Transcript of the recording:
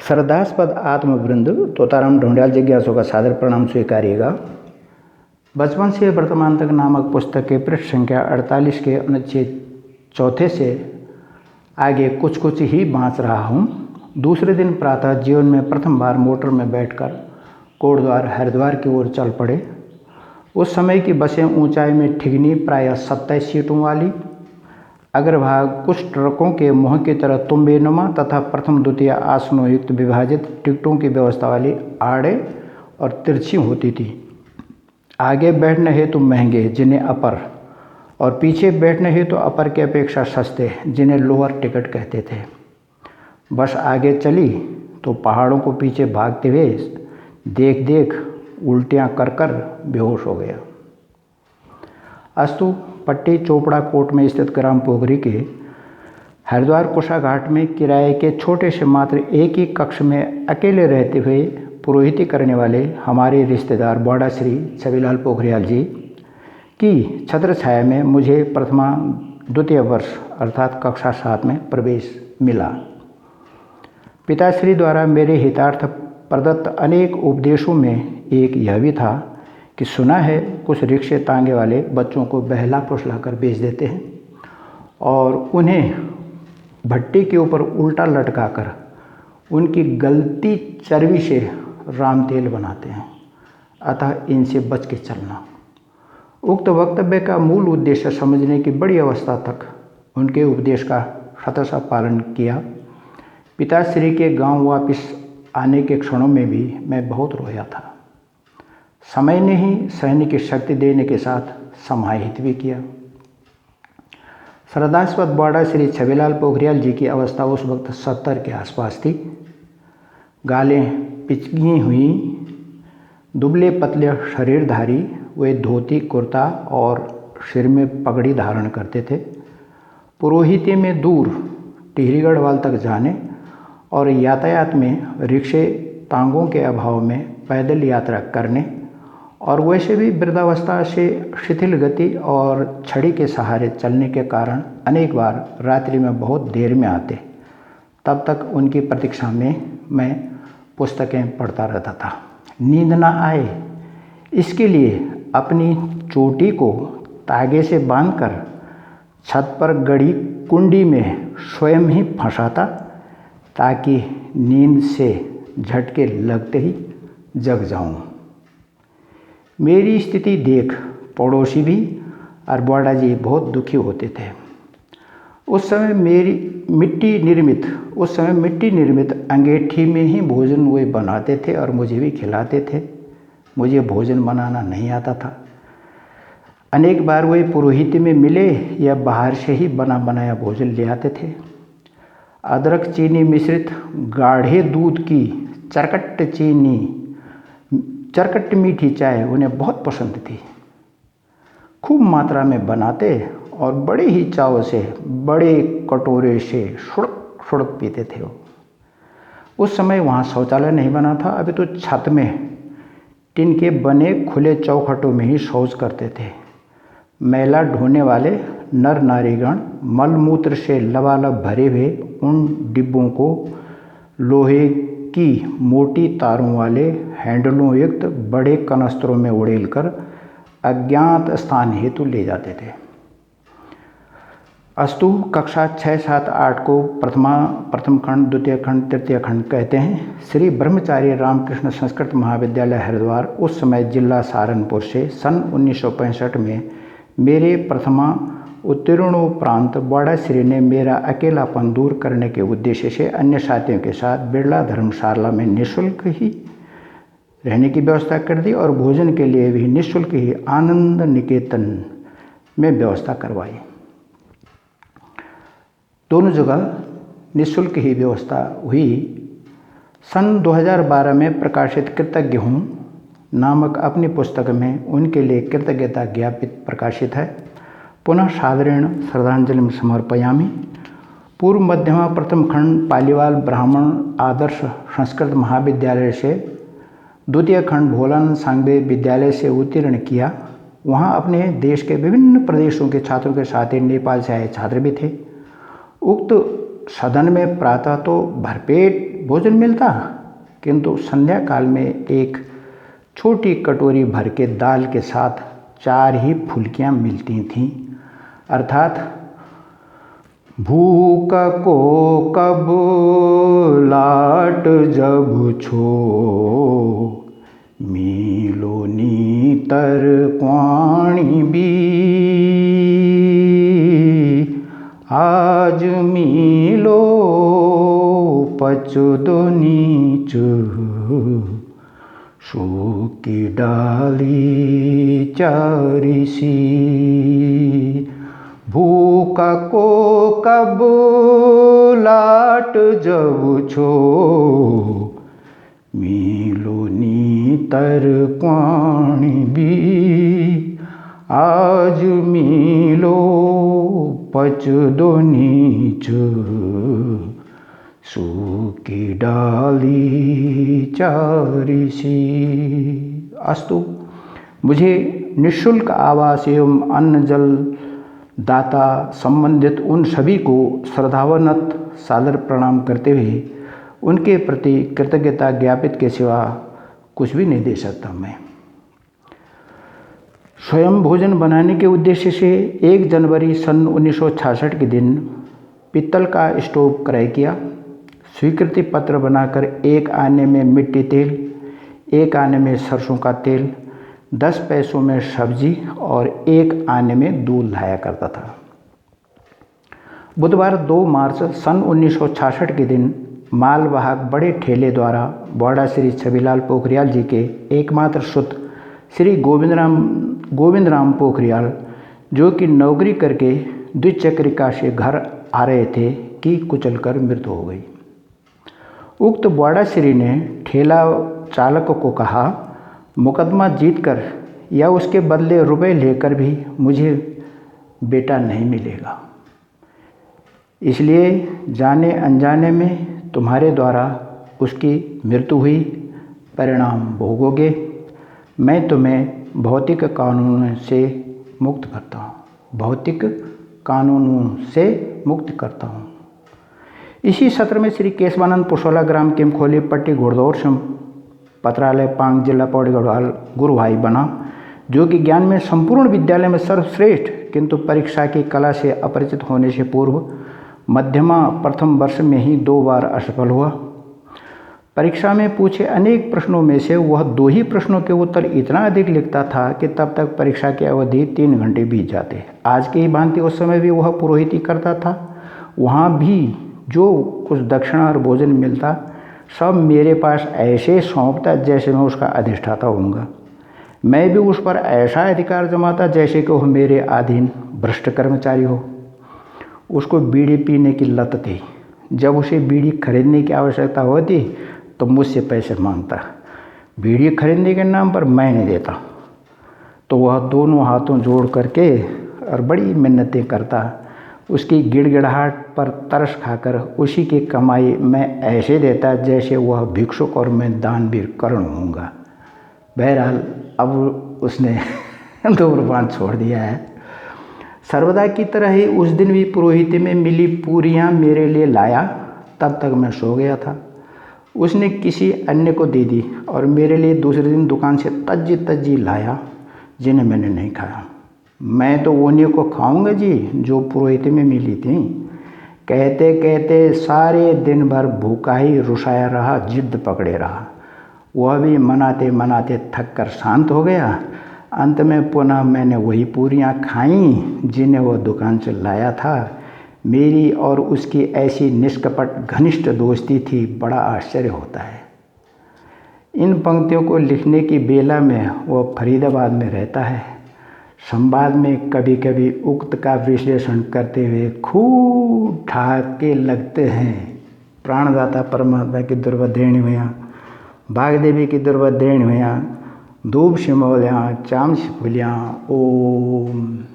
श्रद्धास्पद आत्मवृंद तोताराम ढूंढियाल जिज्ञासु का सादर प्रणाम स्वीकारिएगा। बचपन से वर्तमान तक नामक पुस्तक के पृष्ठ संख्या 48 के अनुच्छेद चौथे से आगे कुछ कुछ ही बाँच रहा हूँ। दूसरे दिन प्रातः जीवन में प्रथम बार मोटर में बैठकर कोटद्वार हरिद्वार की ओर चल पड़े। उस समय की बसें ऊंचाई में ठिगनी प्रायः 27 सीटों वाली, अग्रभाग कुछ ट्रकों के मुँह की तरह तुम्बेनुमा तथा प्रथम द्वितीय आसनों युक्त विभाजित टिकटों की व्यवस्था वाली आड़े और तिरछी होती थी। आगे बैठने हेतु महंगे जिन्हें अपर और पीछे बैठने हेतु अपर की अपेक्षा सस्ते जिन्हें लोअर टिकट कहते थे। बस आगे चली तो पहाड़ों को पीछे भागते हुए देख देख उल्टियाँ कर कर बेहोश हो गया। अस्तु पट्टी चोपड़ा कोट में स्थित ग्राम पोखरी के हरिद्वार कुशा घाट में किराए के छोटे से मात्र एक ही कक्ष में अकेले रहते हुए पुरोहिती करने वाले हमारे रिश्तेदार बौड़ा श्री छविलाल पोखरियाल जी की छत्र छाया में मुझे प्रथमा द्वितीय वर्ष अर्थात कक्षा 7 में प्रवेश मिला। पिताश्री द्वारा मेरे हितार्थ प्रदत्त अनेक उपदेशों में एक यह भी था कि सुना है कुछ रिक्शे तांगे वाले बच्चों को बहला फुसला कर बेच देते हैं और उन्हें भट्टी के ऊपर उल्टा लटकाकर उनकी गलती चर्बी से राम तेल बनाते हैं, अतः इनसे बच के चलना। उक्त वक्तव्य का मूल उद्देश्य समझने की बड़ी अवस्था तक उनके उपदेश का शतशः पालन किया। पिताश्री के गांव वापस आने के क्षणों में भी मैं बहुत रोया था। समय ने ही सहने की शक्ति देने के साथ समाहित भी किया। श्रद्धास्पद बौड़ा श्री छविलाल पोखरियाल जी की अवस्था उस वक्त 70 के आसपास थी। गालें पिचकी हुई, दुबले पतले शरीरधारी, वे धोती कुर्ता और सिर में पगड़ी धारण करते थे। पुरोहिती में दूर टिहरीगढ़ वाल तक जाने और यातायात में रिक्शे तांगों के अभाव में पैदल यात्रा करने और वैसे भी वृद्धावस्था से शिथिल गति और छड़ी के सहारे चलने के कारण अनेक बार रात्रि में बहुत देर में आते। तब तक उनकी प्रतीक्षा में मैं पुस्तकें पढ़ता रहता था। नींद न आए इसके लिए अपनी चोटी को तागे से बांधकर छत पर गड़ी कुंडी में स्वयं ही फंसाता ताकि नींद से झटके लगते ही जग जाऊं। मेरी स्थिति देख पड़ोसी भी और बौड़ा जी बहुत दुखी होते थे। उस समय मिट्टी निर्मित अंगीठी में ही भोजन वे बनाते थे और मुझे भी खिलाते थे। मुझे भोजन बनाना नहीं आता था। अनेक बार वे पुरोहिती में मिले या बाहर से ही बना बनाया भोजन ले आते थे। अदरक चीनी मिश्रित गाढ़े दूध की चरकट मीठी चाय उन्हें बहुत पसंद थी। खूब मात्रा में बनाते और बड़े ही चाव से बड़े कटोरे से सुड़क सुड़क पीते थे वो। उस समय वहाँ शौचालय नहीं बना था, अभी तो छत में टिन के बने खुले चौखटों में ही शौच करते थे। मैला ढोने वाले नर नारीगण मलमूत्र से लबालब भरे हुए उन डिब्बों को लोहे की मोटी तारों वाले हैंडलों युक्त बड़े कनस्तरों में उड़ेलकर अज्ञात स्थान हेतु ले जाते थे। अस्तु कक्षा 6, 7, 8 को प्रथम खंड, द्वितीय खंड, तृतीय खंड कहते हैं। श्री ब्रह्मचारी रामकृष्ण संस्कृत महाविद्यालय हरिद्वार उस समय जिला सहारनपुर से सन 1965 में मेरे प्रथमा उत्तीर्णोपरांत बौड़ा श्री ने मेरा अकेलापन दूर करने के उद्देश्य से अन्य साथियों के साथ बिरला धर्मशाला में निःशुल्क ही रहने की व्यवस्था कर दी और भोजन के लिए भी निःशुल्क ही आनंद निकेतन में व्यवस्था करवाई। दोनों जगह निःशुल्क ही व्यवस्था हुई। सन 2012 में प्रकाशित कृतज्ञ हूँ नामक अपनी पुस्तक में उनके लिए कृतज्ञता ज्ञापित प्रकाशित है। पुनः सादरेण श्रद्धांजलि समर्पयामि। पूर्व मध्यमा प्रथम खंड पालीवाल ब्राह्मण आदर्श संस्कृत महाविद्यालय से, द्वितीय खंड भोलानंद सांगबे विद्यालय से उत्तीर्ण किया। वहाँ अपने देश के विभिन्न प्रदेशों के छात्रों के साथ ही नेपाल से आए छात्र भी थे। उक्त सदन में प्रातः तो भरपेट भोजन मिलता, किंतु संध्या काल में एक छोटी कटोरी भर के दाल के साथ 4 ही फुल्कियाँ मिलती थीं। अर्थात भूख को कब लाट जब छो, मिलो नीतर क्वाणी भी, आज मिलो पचदो नीच, सूकी डाली चारिसी। भूख को कब लाट जब छो, मिलो नीतर क्वाणी भी, आज मिलो पचदो नीच, सूकी डाली चारिसी। अस्तु, मुझे निःशुल्क आवास एवं अन्न जल दाता संबंधित उन सभी को श्रद्धावनत सादर प्रणाम करते हुए उनके प्रति कृतज्ञता ज्ञापित के सिवा कुछ भी नहीं दे सकता। मैं स्वयं भोजन बनाने के उद्देश्य से 1 जनवरी सन 1966 के दिन पीतल का स्टोव क्रय किया। स्वीकृति पत्र बनाकर 1 आने में मिट्टी तेल, 1 आने में सरसों का तेल, 10 पैसों में सब्जी और 1 आने में दूध लाया करता था। बुधवार 2 मार्च सन 1966 के दिन मालवाहक बड़े ठेले द्वारा बौड़ा श्री छविलाल पोखरियाल जी के एकमात्र सुत श्री गोविंद राम पोखरियाल, जो कि नौकरी करके द्विचक्रिका से घर आ रहे थे, की कुचलकर मृत्यु हो गई। उक्त बौड़ा श्री ने ठेला चालक को कहा, मुकदमा जीतकर या उसके बदले रुपए लेकर भी मुझे बेटा नहीं मिलेगा, इसलिए जाने अनजाने में तुम्हारे द्वारा उसकी मृत्यु हुई, परिणाम भोगोगे। मैं तुम्हें भौतिक कानून से मुक्त करता हूँ, भौतिक कानूनों से मुक्त करता हूँ। इसी सत्र में श्री केशवानंद पुसौला ग्राम केमखोली पट्टी घोड़दौड़ से पत्रालय पांग जिला पौड़ी गढ़वाल गुरु भाई बना, जो कि ज्ञान में संपूर्ण विद्यालय में सर्वश्रेष्ठ किंतु परीक्षा की कला से अपरिचित होने से पूर्व मध्यमा प्रथम वर्ष में ही 2 बार असफल हुआ। परीक्षा में पूछे अनेक प्रश्नों में से वह 2 ही प्रश्नों के उत्तर इतना अधिक लिखता था कि तब तक परीक्षा की अवधि 3 घंटे बीत जाते। आज की ही भांति उस समय भी वह पुरोहिती करता था। वहाँ भी जो कुछ दक्षिणा और भोजन मिलता सब मेरे पास ऐसे सौंपता जैसे मैं उसका अधिष्ठाता होऊंगा। मैं भी उस पर ऐसा अधिकार जमाता जैसे कि वह मेरे अधीन भ्रष्ट कर्मचारी हो। उसको बीड़ी पीने की लत थी। जब उसे बीड़ी खरीदने की आवश्यकता होती तो मुझसे पैसे मांगता। बीड़ी खरीदने के नाम पर मैं नहीं देता तो वह दोनों हाथों जोड़ करके और बड़ी मिन्नतें करता। उसकी गिड़गिड़ाहट पर तरस खाकर उसी की कमाई मैं ऐसे देता जैसे वह भिक्षुक और मैं दानवीर कर्ण होऊंगा। बहरहाल अब उसने धूम्रपान छोड़ दिया है। सर्वदा की तरह ही उस दिन भी पुरोहित में मिली पूरियां मेरे लिए लाया। तब तक मैं सो गया था। उसने किसी अन्य को दे दी और मेरे लिए दूसरे दिन दुकान से तज्जी लाया, जिन्हें मैंने नहीं खाया। मैं तो उन्हीं को खाऊंगा जी जो पुरोहित में मिली थी। कहते कहते सारे दिन भर भूखा ही रुसाया रहा, जिद्द पकड़े रहा। वह भी मनाते मनाते थक कर शांत हो गया। अंत में पुनः मैंने वही पूरियां खाईं जिन्हें वह दुकान से लाया था। मेरी और उसकी ऐसी निष्कपट घनिष्ठ दोस्ती थी, बड़ा आश्चर्य होता है। इन पंक्तियों को लिखने की बेला में वह फरीदाबाद में रहता है। संवाद में कभी कभी उक्त का विश्लेषण करते हुए खूब ठाके लगते हैं। प्राणदाता परमात्मा की दुर्वधेणी हुआ, बागदेवी की दुर्वधेणी हुआ, धूप सिमौलियाँ चाम फुलियाँ। ओम